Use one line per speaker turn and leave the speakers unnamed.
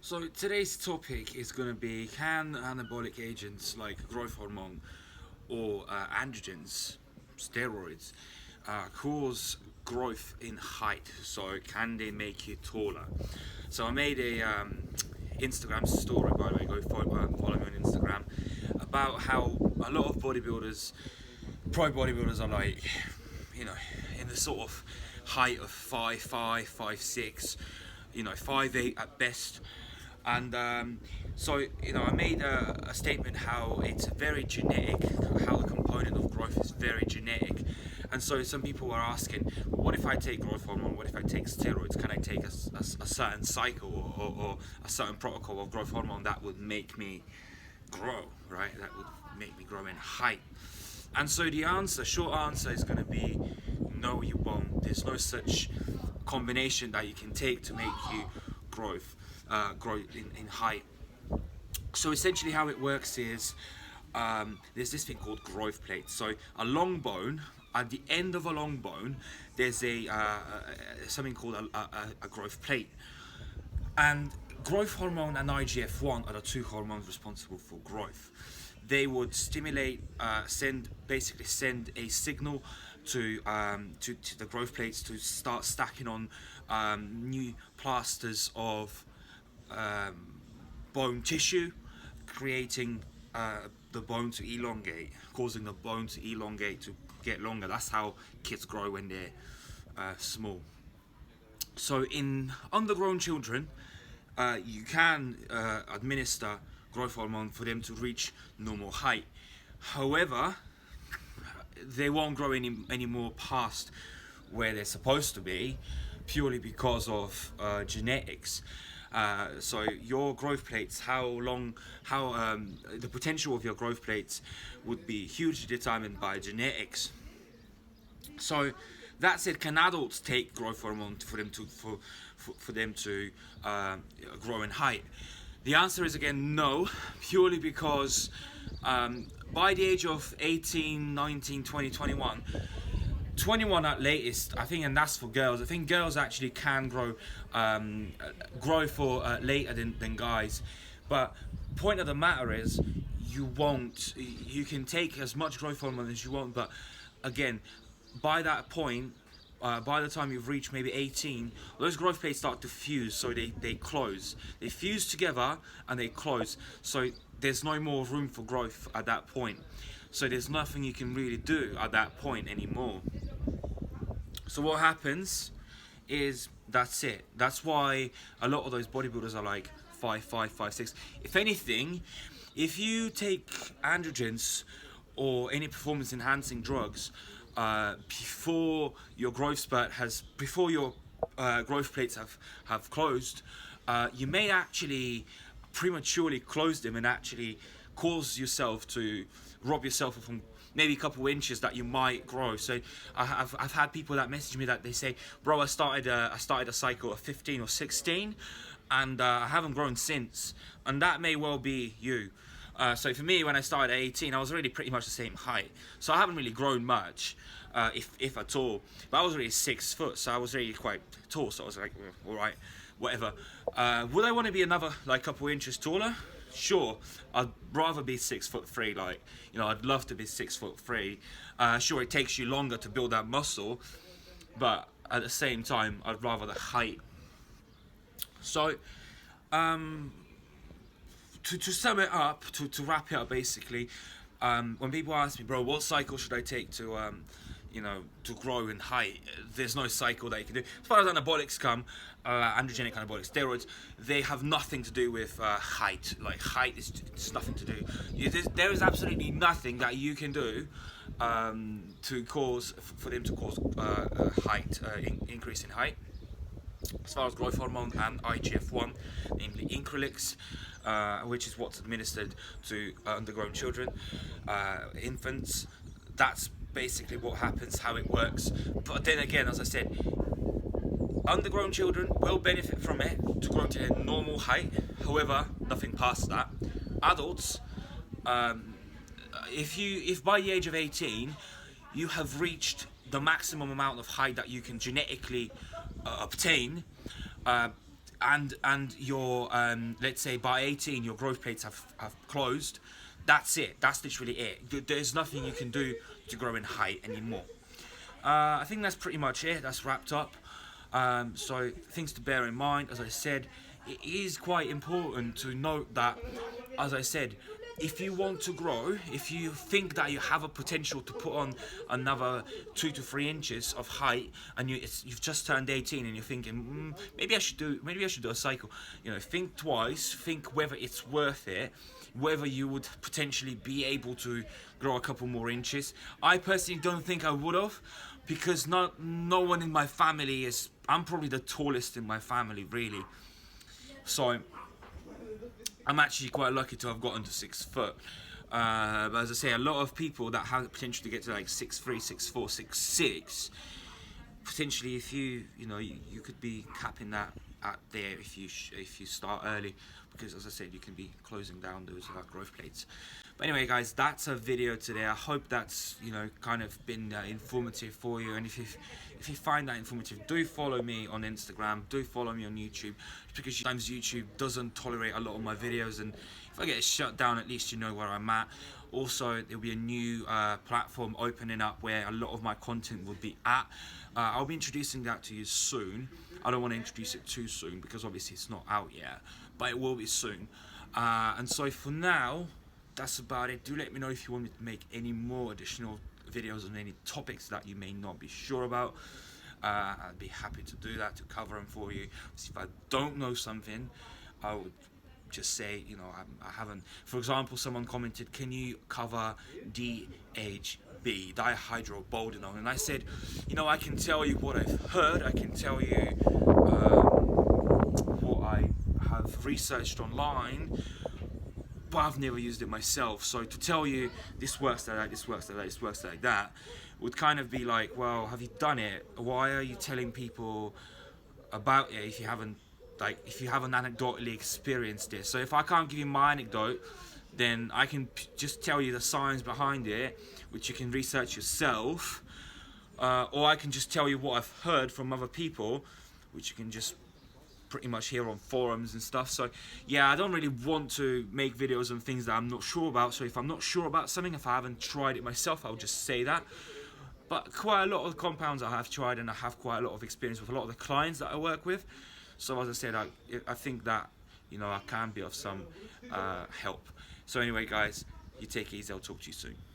So today's topic is going to be, can anabolic agents like growth hormone or androgens, steroids, cause growth in height? So can they make you taller? So I made a Instagram story, by the way, go follow me on Instagram, about how a lot of bodybuilders, pro bodybuilders, are like, you know, in the sort of height of 5'5", 5'6", 5'8" at best. And so, I made a statement how it's very genetic, how the component of growth is very genetic. And so some people are asking, well, what if I take growth hormone? What if I take steroids? Can I take a certain cycle or a certain protocol of growth hormone that would make me grow, right? That would make me grow in height. And so the answer, short answer, is going to be no, you won't. There's no such combination that you can take to make you grow in height. So essentially how it works is there's this thing called growth plates. So a long bone, at the end of a long bone, there's something called a growth plate. And growth hormone and IGF-1 are the two hormones responsible for growth. They would stimulate, send a signal to the growth plates to start stacking on new plasters of bone tissue, creating the bone to elongate, causing the bone to elongate to get longer. That's how kids grow when they're small. So in undergrown children, you can administer growth hormone for them to reach normal height. However, they won't grow any more past where they're supposed to be, purely because of genetics. So your growth plates, the potential of your growth plates would be hugely determined by genetics. So that said, can adults take growth hormone for them to grow in height? The answer is again no, purely because by the age of 18, 19, 20, 21, 21 at latest, I think, and that's for girls. I think girls actually can grow for later than guys. But point of the matter is, you won't. You can take as much growth hormone as you want, but again, by that point, by the time you've reached maybe 18, those growth plates start to fuse, so they close. They fuse together and they close. So there's no more room for growth at that point. So there's nothing you can really do at that point anymore. So what happens is, that's it. That's why a lot of those bodybuilders are like 5'5", 5'6". If anything, if you take androgens or any performance enhancing drugs before your growth plates have closed, you may actually prematurely close them and actually cause yourself to rob yourself from maybe a couple inches that you might grow. So I've had people that message me that they say, bro, I started a cycle of 15 or 16 and I haven't grown since. And that may well be you. So for me, when I started at 18, I was already pretty much the same height. So I haven't really grown much, if at all. But I was already 6 foot, so I was really quite tall. So I was like, all right, whatever. Would I want to be another couple inches taller? Sure, I'd rather be 6'3". I'd love to be 6'3". Sure, it takes you longer to build that muscle, but at the same time, I'd rather the height. So, to sum it up, to wrap it up, basically, when people ask me, bro, what cycle should I take to grow in height? There's no cycle that you can do. As far as anabolics come, androgenic anabolic steroids, they have nothing to do with height. Like, height is just nothing to do. There is absolutely nothing that you can do for them to cause increase in height. As far as growth hormone and IGF-1, namely Increlix, which is what's administered to undergrown children, infants, that's basically what happens, how it works. But then again, as I said, undergrown children will benefit from it to grow to their normal height. However, nothing past that. Adults, if by the age of 18 you have reached the maximum amount of height that you can genetically obtain, and your let's say by 18 your growth plates have closed, that's it. That's literally it. There's nothing you can do to grow in height anymore. I think that's pretty much it. That's wrapped up. So things to bear in mind, as I said, it is quite important to note that, as I said, if you want to grow, if you think that you have a potential to put on another 2 to 3 inches of height, and you've just turned 18 and you're thinking, maybe I should do a cycle. You know, think twice, think whether it's worth it, whether you would potentially be able to grow a couple more inches. I personally don't think I would have, because no one in my family is. I'm probably the tallest in my family, really. So I'm actually quite lucky to have gotten to 6 foot. But as I say, a lot of people that have the potential to get to like 6'3", 6'4", 6'6", potentially if you could be capping that at there if you start early, because as I said, you can be closing down those growth plates. But anyway, guys, that's a video today. I hope that's kind of been informative for you. And if you find that informative, do follow me on Instagram, do follow me on YouTube, because sometimes YouTube doesn't tolerate a lot of my videos, and if I get shut down, at least you know where I'm at. Also, there'll be a new platform opening up where a lot of my content will be at. I'll be introducing that to you soon. I don't want to introduce it too soon because obviously it's not out yet, but it will be soon. And so for now, that's about it. Do let me know if you want me to make any more additional videos on any topics that you may not be sure about. I'd be happy to do that, to cover them for you. If I don't know something, I would just say, I haven't. For example, someone commented, can you cover DHB, dihydroboldenone? And I said, I can tell you what I've heard, I can tell you what I have researched online, but I've never used it myself. So to tell you this works like that, this works like that, this works like that, would kind of be like, well, have you done it? Why are you telling people about it if you haven't anecdotally experienced it? So if I can't give you my anecdote, then I can just tell you the science behind it, which you can research yourself, or I can just tell you what I've heard from other people, which you can just pretty much hear on forums and stuff. So yeah, I don't really want to make videos on things that I'm not sure about. So if I'm not sure about something, if I haven't tried it myself, I'll just say that. But quite a lot of the compounds I have tried, and I have quite a lot of experience with a lot of the clients that I work with. So as I said, I think that I can be of some help. So anyway, guys, you take it easy. I'll talk to you soon.